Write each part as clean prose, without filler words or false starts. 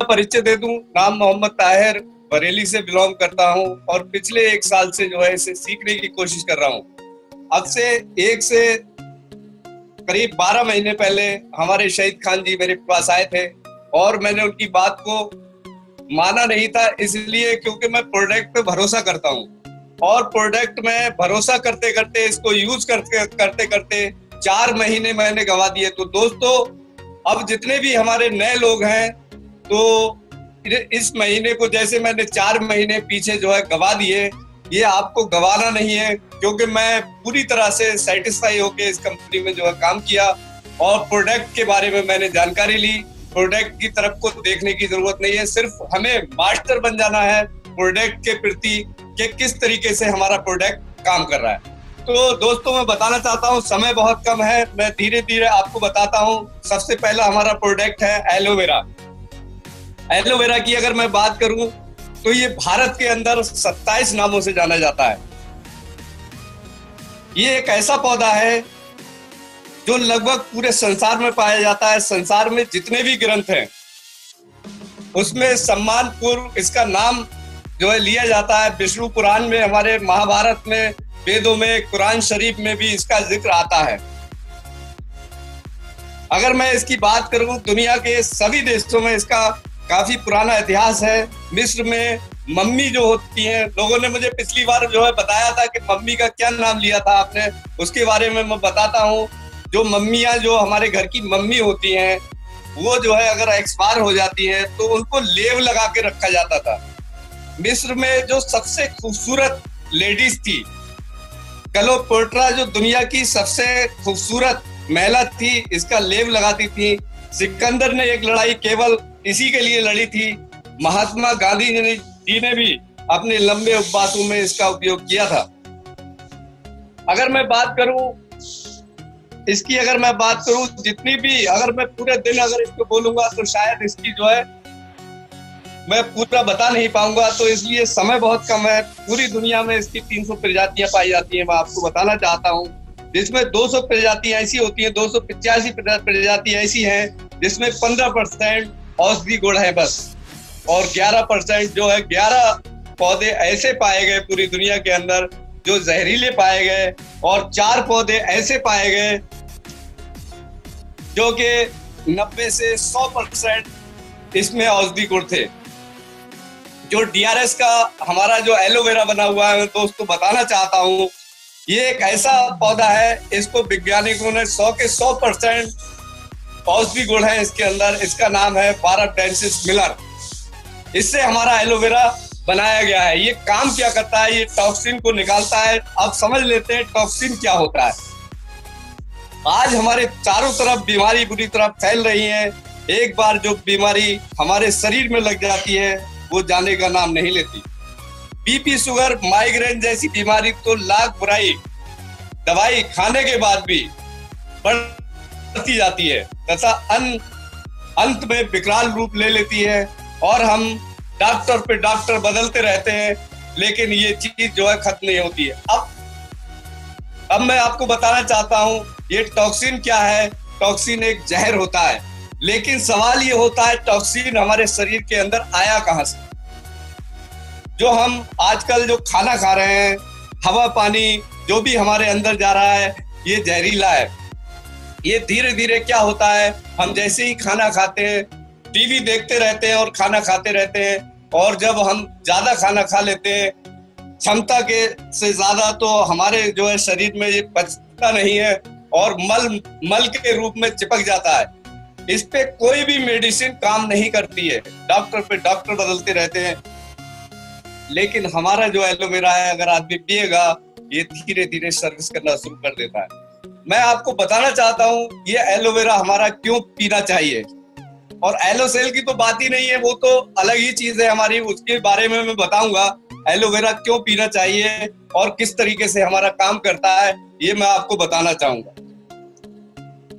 परिचय दे दूं, नाम मोहम्मद ताहिर, बरेली से बिलोंग करता हूं और पिछले 1 साल से जो है इसे सीखने की कोशिश कर रहा हूं। अब से 1 से करीब 12 महीने पहले हमारे शहीद खान जी मेरे पास आए थे और मैंने उनकी बात को माना नहीं था, इसलिए क्योंकि मैं प्रोडक्ट पे भरोसा करता हूं और प्रोडक्ट में भरोसा करते करते इसको यूज करते करते 4 महीने मैंने गंवा दिए। तो दोस्तों, अब जितने भी हमारे नए लोग हैं तो इस महीने को जैसे मैंने 4 महीने पीछे जो है गवा दिए, ये आपको गवाना नहीं है, क्योंकि मैं पूरी तरह से सेटिस्फाई होकर इस कंपनी में जो है काम किया और प्रोडक्ट के बारे में मैंने जानकारी ली। प्रोडक्ट की तरफ को देखने की जरूरत नहीं है, सिर्फ हमें मास्टर बन जाना है प्रोडक्ट के प्रति कि किस तरीके से हमारा प्रोडक्ट काम कर रहा है। तो दोस्तों, मैं बताना चाहता हूँ, समय बहुत कम है, मैं धीरे धीरे आपको बताता हूँ। सबसे पहला हमारा प्रोडक्ट है एलोवेरा। एलोवेरा की अगर मैं बात करूं तो ये भारत के अंदर 27 नामों से जाना जाता है। ये एक ऐसा पौधा है जो लगभग पूरे संसार में पाया जाता है। संसार में जितने भी ग्रंथ हैं उसमें सम्मानपूर्व इसका नाम जो है लिया जाता है। विष्णु पुराण में, हमारे महाभारत में, वेदों में, कुरान शरीफ में भी इसका जिक्र आता है। अगर मैं इसकी बात करूं, दुनिया के सभी देशों में इसका काफी पुराना इतिहास है। मिस्र में मम्मी जो होती हैं, लोगों ने मुझे पिछली बार जो है बताया था कि मम्मी का क्या नाम लिया था आपने, उसके बारे में मैं बताता हूँ। जो मम्मियाँ, जो हमारे घर की मम्मी होती हैं, वो जो है अगर एक्सपायर हो जाती है तो उनको लेव लगा के रखा जाता था। मिस्र में जो सबसे खूबसूरत लेडीज थी, क्लेओपेट्रा जो दुनिया की सबसे खूबसूरत महिला थी, इसका लेव लगाती थी। सिकंदर ने एक लड़ाई केवल इसी के लिए लड़ी थी। महात्मा गांधी जी ने भी अपने लंबे उपवासों में इसका उपयोग किया था। अगर मैं बात करूं जितनी भी, अगर मैं पूरे दिन अगर इसको बोलूंगा तो शायद इसकी जो है मैं पूरा बता नहीं पाऊंगा, तो इसलिए समय बहुत कम है। पूरी दुनिया में इसकी 300 प्रजातियां पाई जाती हैं, मैं आपको बताना चाहता हूं, जिसमें 200 प्रजातियां ऐसी होती हैं, 285 प्रजातियां ऐसी हैं जिसमें 15% औषधि गुण है बस, और 11% जो है 11 पौधे ऐसे पाए गए पूरी दुनिया के अंदर जो जहरीले पाए गए, और 4 पौधे ऐसे पाए गए जो कि 90 से 100% इसमें औषधि गुण थे। जो DRS का हमारा जो एलोवेरा बना हुआ है, मैं दोस्तों बताना चाहता हूँ, ये एक ऐसा पौधा है, इसको वैज्ञानिकों ने 100 के 100% औषधि गुण है इसके अंदर। इसका नाम है पाराडेंसिस मिलर। इससे हमारा एलोवेरा बनाया गया है। ये काम क्या करता है? ये टॉक्सिन को निकालता है। अब समझ लेते हैं टॉक्सिन क्या होता है। आज हमारे चारों तरफ बीमारी बुरी तरह फैल रही है। एक बार जो बीमारी हमारे शरीर में लग जाती है वो जाने का नाम नहीं लेती। BP, शुगर, माइग्रेन जैसी बीमारी तो लाख बुराई दवाई खाने के बाद भी बढ़ती जाती है तथा अंत में विकराल रूप ले लेती है और हम डॉक्टर पे डॉक्टर बदलते रहते हैं, लेकिन ये चीज जो है खत्म नहीं होती है। अब मैं आपको बताना चाहता हूं ये टॉक्सिन क्या है। टॉक्सिन एक जहर होता है, लेकिन सवाल ये होता है टॉक्सिन हमारे शरीर के अंदर आया कहां से। जो हम आजकल जो खाना खा रहे हैं, हवा पानी जो भी हमारे अंदर जा रहा है, ये जहरीला है। ये धीरे धीरे क्या होता है, हम जैसे ही खाना खाते हैं, टीवी देखते रहते हैं और खाना खाते रहते हैं, और जब हम ज्यादा खाना खा लेते हैं क्षमता के से ज्यादा, तो हमारे जो है शरीर में ये पचता नहीं है और मल के रूप में चिपक जाता है। इस पे कोई भी मेडिसिन काम नहीं करती है, डॉक्टर पे डॉक्टर बदलते रहते हैं, लेकिन हमारा जो एलोवेरा है अगर आदमी पिएगा, ये धीरे धीरे सर्विस करना शुरू कर देता है। मैं आपको बताना चाहता हूँ ये एलोवेरा हमारा क्यों पीना चाहिए। और एलोसेल की तो बात ही नहीं है, वो तो अलग ही चीज है हमारी, उसके बारे में मैं बताऊंगा एलोवेरा क्यों पीना चाहिए और किस तरीके से हमारा काम करता है, ये मैं आपको बताना चाहूंगा।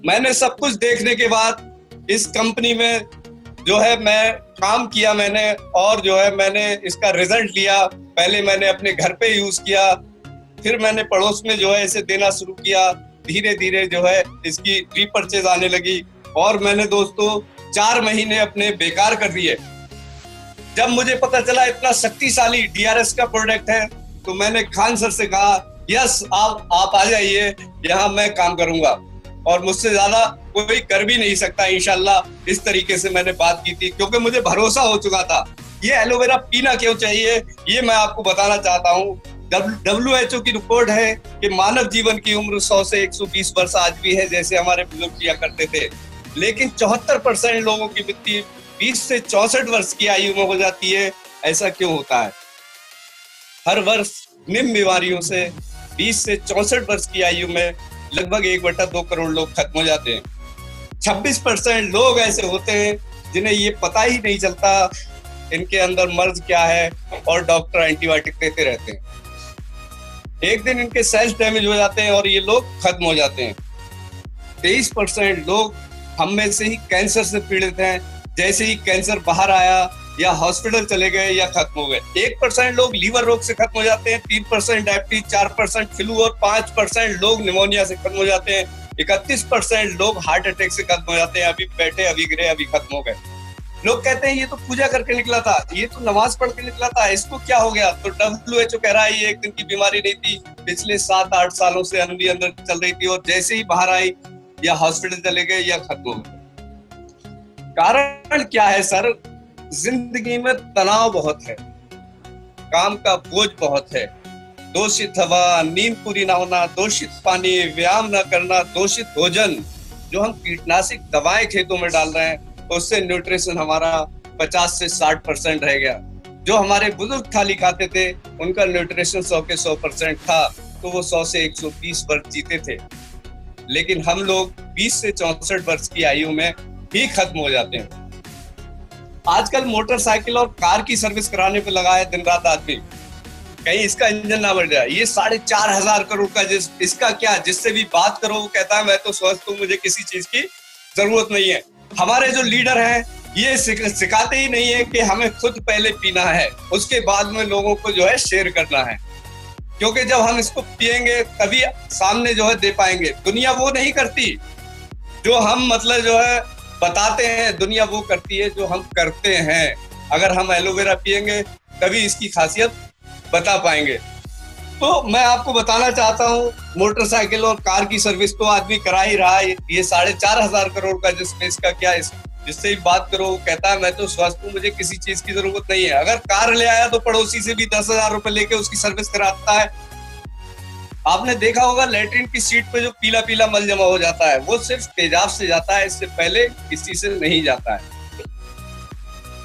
मैंने सब कुछ देखने के बाद इस कंपनी में जो है मैं काम किया मैंने, और जो है मैंने इसका रिजल्ट लिया। पहले मैंने अपने घर पे यूज किया, फिर मैंने पड़ोस में जो है इसे देना शुरू किया, धीरे धीरे जो है इसकी रीपर्चेज आने लगी और मैंने दोस्तों 4 महीने अपने बेकार कर दिए। जब मुझे पता चला इतना शक्तिशाली डीआरएस का प्रोडक्ट है तो मैंने खान सर से कहा यस आप आ जाइए, यहाँ मैं काम करूंगा और मुझसे ज्यादा कोई कर भी नहीं सकता इंशाल्लाह। इस तरीके से मैंने बात की थी क्योंकि मुझे भरोसा हो चुका था। ये एलोवेरा पीना क्यों चाहिए ये मैं आपको बताना चाहता हूँ। WHO की रिपोर्ट है कि मानव जीवन की उम्र 100 से 120 वर्ष आज भी है जैसे हमारे बुजुर्ग किया करते थे, लेकिन 74% लोगों की मृत्यु 20 से 64 वर्ष की आयु में हो जाती है। ऐसा क्यों होता है? हर वर्ष निम्न बीमारियों से 20 से 64 वर्ष की आयु में लगभग 1/2 करोड़ लोग खत्म हो जाते हैं। 26% लोग ऐसे होते हैं जिन्हें ये पता ही नहीं चलता इनके अंदर मर्ज क्या है और डॉक्टर एंटीबायोटिक देते रहते हैं। एक दिन इनके सेल्स डैमेज हो जाते हैं और ये लोग खत्म हो जाते हैं। 23% लोग हम में से ही कैंसर से पीड़ित हैं, जैसे ही कैंसर बाहर आया या हॉस्पिटल चले गए या खत्म हो गए। 1% लोग लीवर रोग से खत्म हो जाते हैं, 3% डायबिटीज, 4% फ्लू और 5% लोग निमोनिया से खत्म हो जाते हैं। 31% लोग हार्ट अटैक से खत्म हो जाते हैं। अभी बैठे, अभी गिरे, अभी खत्म हो गए। लोग कहते हैं ये तो पूजा करके निकला था, ये तो नमाज पढ़ के निकला था, इसको क्या हो गया? तो WHO कह रहा है ये एक दिन की बीमारी नहीं थी, पिछले 7-8 सालों से अंदर चल रही थी और जैसे ही बाहर आई या हॉस्पिटल चले गए या खत्म हो गए। कारण क्या है सर? जिंदगी में तनाव बहुत है, काम का बोझ बहुत है, दूषित हवा, नींद पूरी ना होना, दूषित पानी, व्यायाम ना करना, दूषित भोजन, जो हम कीटनाशक दवाएं खेतों में डाल रहे हैं उससे न्यूट्रिशन हमारा 50 से 60% रह गया। जो हमारे बुजुर्ग थाली खाते थे उनका न्यूट्रिशन 100 के 100% था तो वो 100 से 120 वर्ष जीते थे, लेकिन हम लोग 20 से 64 वर्ष की आयु में ही खत्म हो जाते हैं। आजकल मोटरसाइकिल और कार की सर्विस कराने पे लगा है दिन रात आदमी, कहीं इसका इंजन ना बढ़ जाए। ये 4,500 करोड़ का इसका क्या, जिससे भी बात करो वो कहता है मैं तो स्वस्थ हूँ, मुझे किसी चीज की जरूरत नहीं है। हमारे जो लीडर हैं ये सिखाते ही नहीं है कि हमें खुद पहले पीना है, उसके बाद में लोगों को जो है शेयर करना है, क्योंकि जब हम इसको पिएंगे तभी सामने जो है दे पाएंगे। दुनिया वो नहीं करती जो हम मतलब जो है बताते हैं, दुनिया वो करती है जो हम करते हैं। अगर हम एलोवेरा पिएंगे तभी इसकी खासियत बता पाएंगे। तो मैं आपको बताना चाहता हूँ मोटरसाइकिल और कार की सर्विस तो आदमी करा ही रहा है। ये 4,500 करोड़ का जिसमें इसका क्या, जिससे भी बात करो वो कहता है मैं तो स्वस्थ हूँ, मुझे किसी चीज की जरूरत नहीं है। अगर कार ले आया तो पड़ोसी से भी 10,000 रुपए लेके उसकी सर्विस कराता है। आपने देखा होगा लेटरिन की सीट पे जो पीला पीला मल जमा हो जाता है वो सिर्फ तेजाब से जाता है, इससे पहले किसी से नहीं जाता है।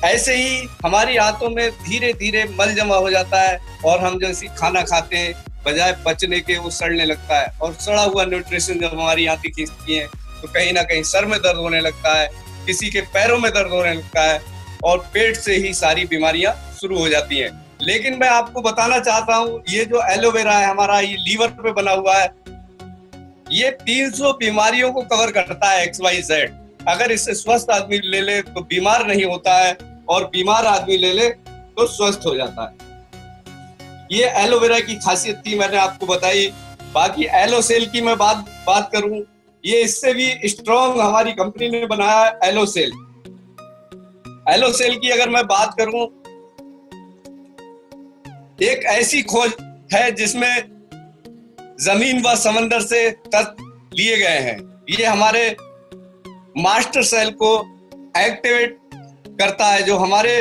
ऐसे ही हमारी आंतों में धीरे धीरे मल जमा हो जाता है और हम जैसे खाना खाते हैं बजाय पचने के वो सड़ने लगता है और सड़ा हुआ न्यूट्रिशन जब हमारी आंतें खींचती हैं तो कहीं ना कहीं सर में दर्द होने लगता है, किसी के पैरों में दर्द होने लगता है और पेट से ही सारी बीमारियां शुरू हो जाती हैं। लेकिन मैं आपको बताना चाहता हूँ ये जो एलोवेरा है हमारा, ये लीवर पे बना हुआ है, ये 300 बीमारियों को कवर करता है XYZ। अगर इससे स्वस्थ आदमी ले ले तो बीमार नहीं होता है और बीमार आदमी ले ले तो स्वस्थ हो जाता है। ये एलोवेरा की खासियत थी, मैंने आपको बताई। बाकी एलोसेल की मैं बात करूं, ये इससे भी स्ट्रॉन्ग हमारी कंपनी ने बनाया है एलोसेल। एलोसेल की अगर मैं बात करूं, एक ऐसी खोज है जिसमें जमीन व समंदर से तत्व लिए गए हैं। ये हमारे मास्टर सेल को एक्टिवेट करता है जो हमारे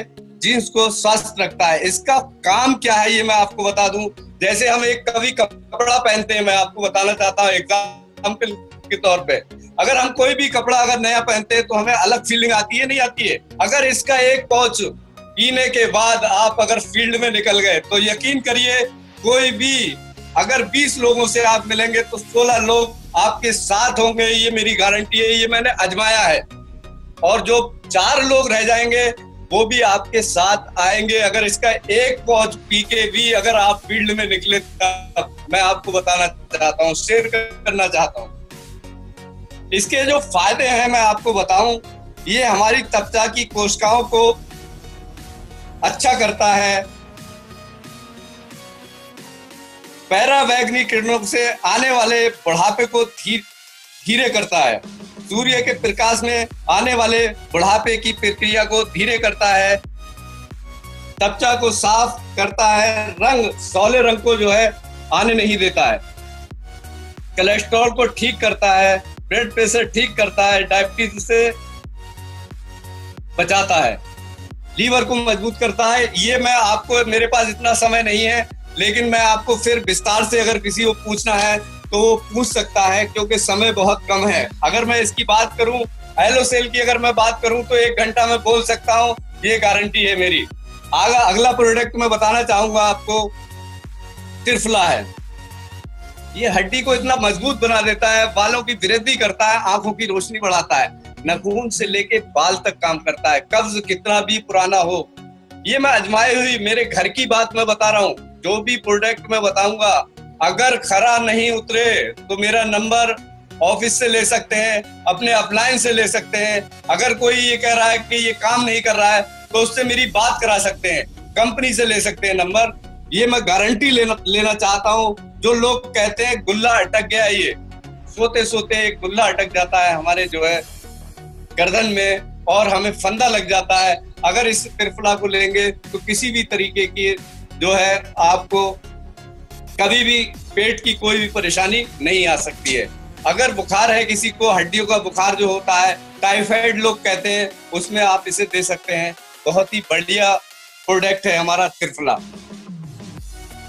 जीन्स को स्वस्थ रखता है। इसका काम क्या है ये मैं आपको बता दूं। जैसे हम एक कभी कपड़ा पहनते हैं, मैं आपको बताना चाहता हूँ एग्जाम्पल के तौर पे, अगर हम कोई भी कपड़ा अगर नया पहनते हैं तो हमें अलग फीलिंग आती है, नहीं आती है? अगर इसका एक पाउच पीने के बाद आप अगर फील्ड में निकल गए तो यकीन करिए कोई भी अगर 20 लोगों से आप मिलेंगे तो 16 लोग आपके साथ होंगे, ये मेरी गारंटी है, ये मैंने आजमाया है। और जो 4 लोग रह जाएंगे वो भी आपके साथ आएंगे अगर इसका एक पाउच पी के भी अगर आप फील्ड में निकले। मैं आपको बताना चाहता हूँ, शेयर करना चाहता हूँ। इसके जो फायदे हैं मैं आपको बताऊं, ये हमारी त्वचा की कोशिकाओं को अच्छा करता है, पैरावैगनी किरणों से आने वाले बुढ़ापे को धीरे करता है। सूर्य के प्रकाश में आने वाले बुढ़ापे की प्रक्रिया को धीरे करता है। त्वचा को साफ करता है, रंग सौले रंग को जो है आने नहीं देता है। कोलेस्ट्रॉल को ठीक करता है, ब्लड प्रेशर ठीक करता है, डायबिटीज से बचाता है, लीवर को मजबूत करता है। ये मैं आपको, मेरे पास इतना समय नहीं है, लेकिन मैं आपको फिर विस्तार से अगर किसी को पूछना है तो वो पूछ सकता है, क्योंकि समय बहुत कम है। अगर मैं इसकी बात करूं, एलोसेल की अगर मैं बात करूं तो 1 घंटा में बोल सकता हूं, ये गारंटी है मेरी। अगला प्रोडक्ट मैं बताना चाहूंगा आपको, त्रिफला है। ये हड्डी को इतना मजबूत बना देता है, बालों की वृद्धि करता है, आंखों की रोशनी बढ़ाता है, नाखून से लेके बाल तक काम करता है। कब्ज कितना भी पुराना हो, ये मैं आजमाई हुई मेरे घर की बात मैं बता रहा हूँ। जो भी प्रोडक्ट मैं बताऊंगा, अगर खरा नहीं उतरे तो मेरा नंबर ऑफिस से ले सकते हैं, अपने अपलाइन से ले सकते हैं। अगर कोई ये कह रहा है कि ये काम नहीं कर रहा है तो उससे मेरी बात करा सकते हैं, कंपनी से ले सकते हैं नंबर। ये मैं गारंटी लेना चाहता हूँ। जो लोग कहते हैं गुल्ला अटक गया, ये सोते सोते एक गुल्ला अटक जाता है हमारे जो है गर्दन में और हमें फंदा लग जाता है। अगर इस त्रिफला को लेंगे तो किसी भी तरीके की जो है आपको कभी भी पेट की कोई भी परेशानी नहीं आ सकती है। अगर बुखार है किसी को, हड्डियों का बुखार जो होता है, टाइफाइड लोग कहते हैं, उसमें आप इसे दे सकते हैं। बहुत ही बढ़िया प्रोडक्ट है हमारा त्रिफला।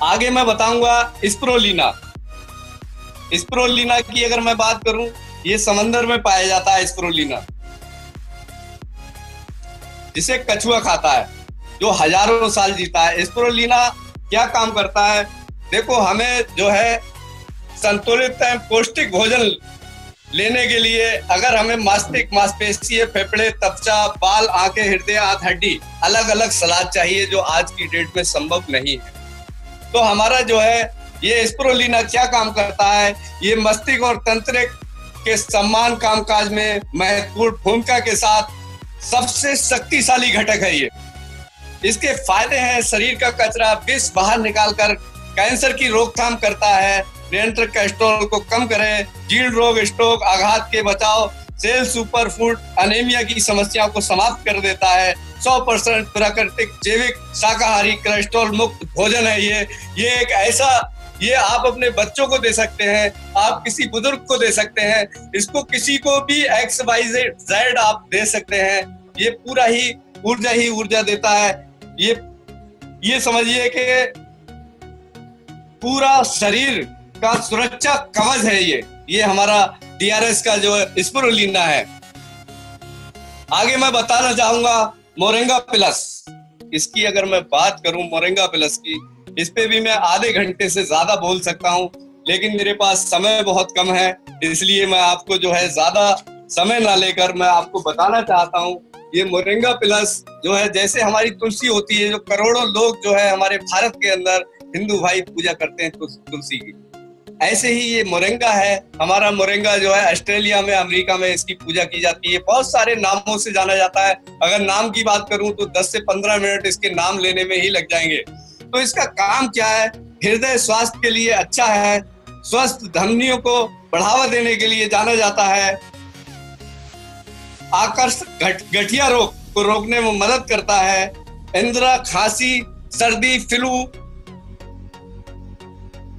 आगे मैं बताऊंगा स्प्रोलिना। स्प्रोलिना की अगर मैं बात करूं, ये समंदर में पाया जाता है स्प्रोलिना, जिसे कछुआ खाता है, जो हजारों साल जीता है। स्प्रोलिना क्या काम करता है? देखो, हमें जो है संतुलित पौष्टिक भोजन लेने के लिए अगर हमें मस्तिष्क, मांसपेशी, फेफड़े, त्वचा, बाल, आंखें, हृदय, आंत, हड्डी, अलग अलग सलाद चाहिए, जो आज की डेट में संभव नहीं है। तो हमारा जो है ये स्प्रोलिना क्या काम करता है? ये मस्तिष्क और तंत्रिक के समान कामकाज में महत्वपूर्ण भूमिका के साथ सबसे शक्तिशाली घटक है। ये इसके फायदे हैं, शरीर का कचरा, विष बाहर निकालकर कैंसर की रोकथाम करता है, नियंत्रण कोलेस्ट्रॉल को कम करे, जीर्ण रोग, स्ट्रोक, आघात के बचाव, सेल सुपर फूड, अनीमिया की समस्याओं को समाप्त कर देता है। 100% प्राकृतिक जैविक शाकाहारी कोलेस्ट्रॉल मुक्त भोजन है ये एक ऐसा, ये आप अपने बच्चों को दे सकते हैं, आप किसी बुजुर्ग को दे सकते हैं, इसको किसी को भी XYZ आप दे सकते हैं। ये पूरा ही ऊर्जा देता है। ये समझिए कि पूरा शरीर का सुरक्षा कवच है ये हमारा DRS का जो स्पिरुलिना है। आगे मैं बताना चाहूंगा मोरिंगा प्लस। इसकी अगर मैं बात करूं मोरिंगा प्लस की, इस पे भी मैं आधे घंटे से ज्यादा बोल सकता हूं, लेकिन मेरे पास समय बहुत कम है, इसलिए मैं आपको जो है ज्यादा समय ना लेकर मैं आपको बताना चाहता हूं। ये मोरिंगा प्लस जो है, जैसे हमारी तुलसी होती है, जो करोड़ों लोग जो है हमारे भारत के अंदर हिंदू भाई पूजा करते हैं तुलसी की, ऐसे ही ये मोरिंगा है। हमारा मोरिंगा जो है ऑस्ट्रेलिया में, अमेरिका में इसकी पूजा की जाती है। बहुत सारे नामों से जाना जाता है। अगर नाम की बात करूं तो 10 से 15 मिनट इसके नाम लेने में ही लग जाएंगे। तो इसका काम क्या है? हृदय स्वास्थ्य के लिए अच्छा है, स्वस्थ धमनियों को बढ़ावा देने के लिए जाना जाता है, आकर्षक गठिया रोग को रोकने में मदद करता है, इंदिरा, खांसी, सर्दी, फ्लू,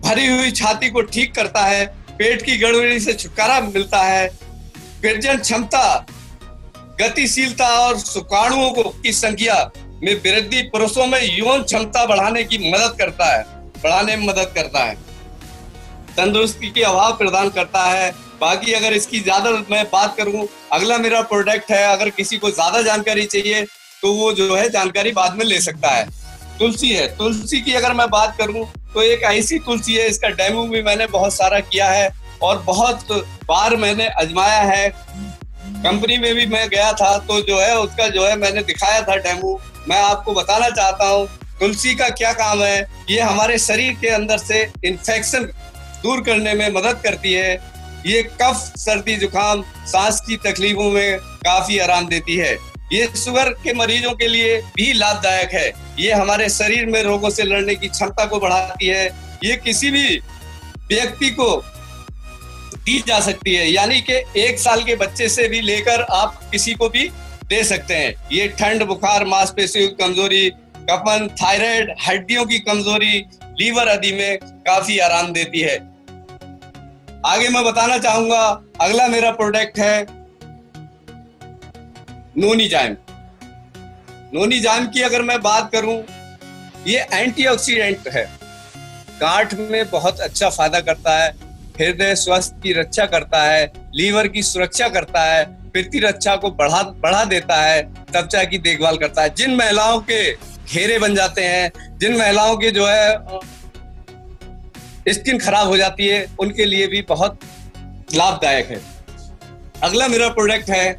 भरी हुई छाती को ठीक करता है, पेट की गड़बड़ी से छुटकारा मिलता है, प्रजनन क्षमता, गतिशीलता और शुक्राणुओं की संख्या में वृद्धि, पुरुषों में यौन क्षमता बढ़ाने में मदद करता है, तंदुरुस्ती के अभाव प्रदान करता है। बाकी अगर इसकी ज्यादा मैं बात करूं, अगला मेरा प्रोडक्ट है, अगर किसी को ज्यादा जानकारी चाहिए तो वो जो है जानकारी बाद में ले सकता है। तुलसी है। तुलसी की अगर मैं बात करूं तो एक ऐसी तुलसी है, इसका डेमो भी मैंने बहुत सारा किया है और बहुत बार मैंने आजमाया है। कंपनी में भी मैं गया था तो जो है उसका जो है मैंने दिखाया था डेमो। मैं आपको बताना चाहता हूँ तुलसी का क्या काम है। ये हमारे शरीर के अंदर से इन्फेक्शन दूर करने में मदद करती है। ये कफ, सर्दी, जुकाम, सांस की तकलीफों में काफी आराम देती है। ये शुगर के मरीजों के लिए भी लाभदायक है। ये हमारे शरीर में रोगों से लड़ने की क्षमता को बढ़ाती है। ये किसी भी व्यक्ति को दी जा सकती है, यानी कि 1 साल के बच्चे से भी लेकर आप किसी को भी दे सकते हैं। ये ठंड, बुखार, मांसपेशियों की कमजोरी, कफन, थायराइड, हड्डियों की कमजोरी, लीवर आदि में काफी आराम देती है। आगे मैं बताना चाहूंगा, अगला मेरा प्रोडक्ट है नोनी जाइम। नोनी जाइम की अगर मैं बात करूं, ये एंटीऑक्सीडेंट है, गांठ में बहुत अच्छा फायदा करता है, हृदय स्वास्थ्य की रक्षा करता है, लीवर की सुरक्षा करता है, प्रतिरक्षा को बढ़ा देता है, त्वचा की देखभाल करता है। जिन महिलाओं के घेरे बन जाते हैं, जिन महिलाओं के जो है स्किन खराब हो जाती है, उनके लिए भी बहुत लाभदायक है। अगला मेरा प्रोडक्ट है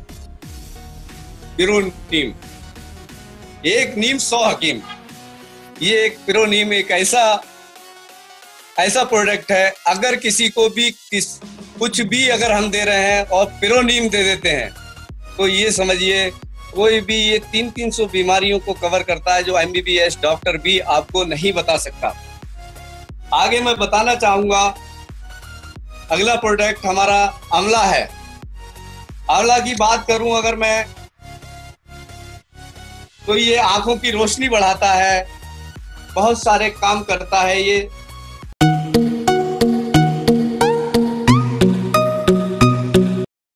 पिरो नीम। एक नीम 100 हकीम। ये एक पिरो नीम एक ऐसा प्रोडक्ट है, अगर किसी को भी कुछ भी अगर हम दे रहे हैं और पिरो नीम दे देते हैं, तो ये समझिए कोई भी ये 300 बीमारियों को कवर करता है, जो MBBS डॉक्टर भी आपको नहीं बता सकता। आगे मैं बताना चाहूंगा, अगला प्रोडक्ट हमारा आंवला है। आंवला की बात करूं अगर मैं, तो ये आंखों की रोशनी बढ़ाता है, बहुत सारे काम करता है। ये